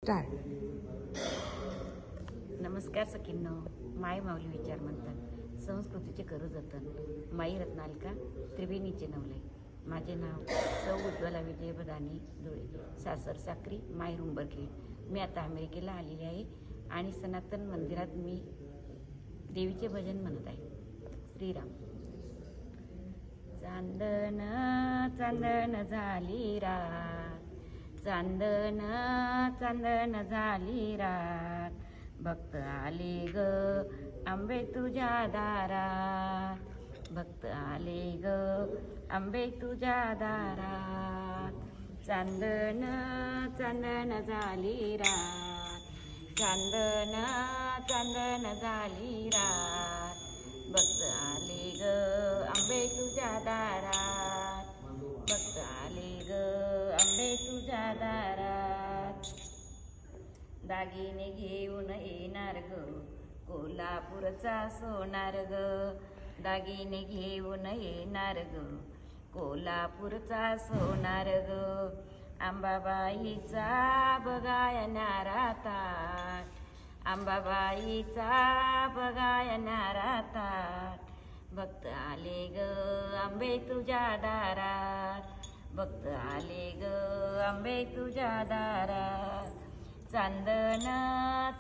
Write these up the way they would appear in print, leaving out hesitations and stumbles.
Start. नमस्कार सखींनो. माय माऊली विचार म्हणतात, संस्कृतीचे करू जतन. माई रत्नालका त्रिवेणीचे नवले. माझे नाव सौ उज्ज्वला विजय बदानी धुळे, सासर साक्री, माय रुंबरखेड. मी आता अमेरिकेला आलेली आहे आणि सनातन मंदिरात मी देवीचे भजन म्हणत आहे. श्रीराम. चांदन चांदन झाली रात, चांदन चांदन झाली रात, भक्त आले ग आंबे तुझ्या दारात, भक्त आले ग आंबे तुझ्या दारात. चांदन चांदन झाली रात, चांदन चांदन झाली रात, भक्त आले ग आंबे तुझ्या दारात, भक्त आले ग आंबे तुझ्या दारात. दागिने घेऊन येणार ग कोल्हापूरचा सोनार ग, दागिने घेऊन येणार ग कोल्हापूरचा सोनार ग. अंबाबाईचा बघायणारा ताट, अंबाबाईचा बघायणारा ताट, भक्त आले ग आंबे तुझ्या दारात, भक्त आले ग आंबे तुझ्या दारात. चांदन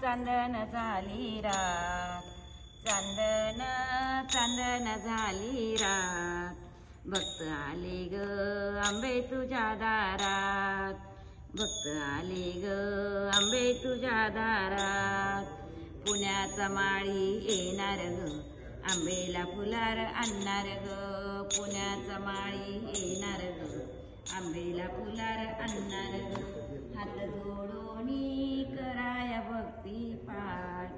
चांदन झाली रात, चांदन चांदन झाली रात, भक्त आले ग आंबे तुझ्या दारात, भक्त आले ग आंबे तुझ्या दारात. पुण्याचा माळी येणार ग आंबेला फुलार आणणार ग, पुण्याचा माळी येणार ग आंबेला फुलार आणणार ग. हात जोडोनी कराया भक्ती पाठ,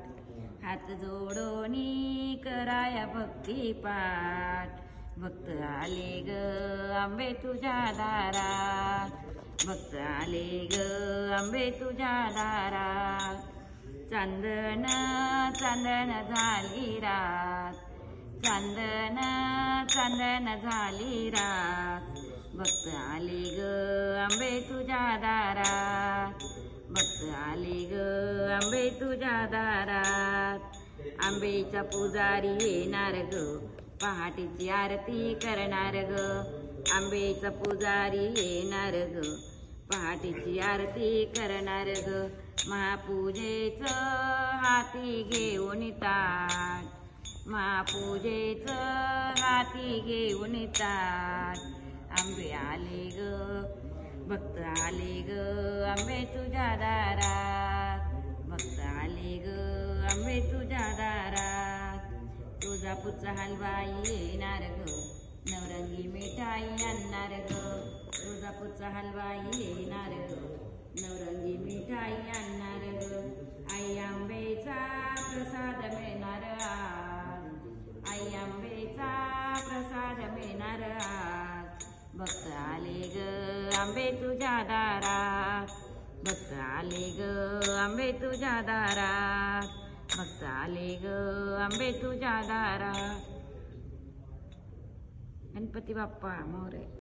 हात जोडोनी कराया भक्ती पाठ, भक्त आले ग आंबे तुझ्या दारात, भक्त आले ग आंबे तुझ्या दारात. चांदन चांदन झाली रात, चांदन चांदन झाली रात, भक्त आले ग आंबे तुझ्या दारात, भक्त आले ग आंबे तुझ्या दारात. आंबेचा पुजारी येणार ग पहाटेची आरती करणार ग, आंबेचा पुजारी येणार ग पहाटेची आरती करणार ग. महापूजेच हाती घेऊन ताट, महापूजेच हाती घेऊन ताट, आंबे आले ग भक्त आले ग आंबे तुझ्या दारात, भक्त आले ग आंबे तुझ्या दारात. तुळजापूरचा हलवाई येणार ग नवरंगी मिठाई आणणार ग, तुळजापूरचा हलवाई येणार ग नवरंगी मिठाई आणणार ग. आई आंबेचा प्रसाद मिळणार आज, आई आंबेचा प्रसाद मिळणार आज, भक्त आले ग आंबे तुझ्या दारात, भक्त आले ग आंबे तुझ्या दारात, भक्त आले ग आंबे तुझ्या दारात. गणपती बाप्पा मोरया.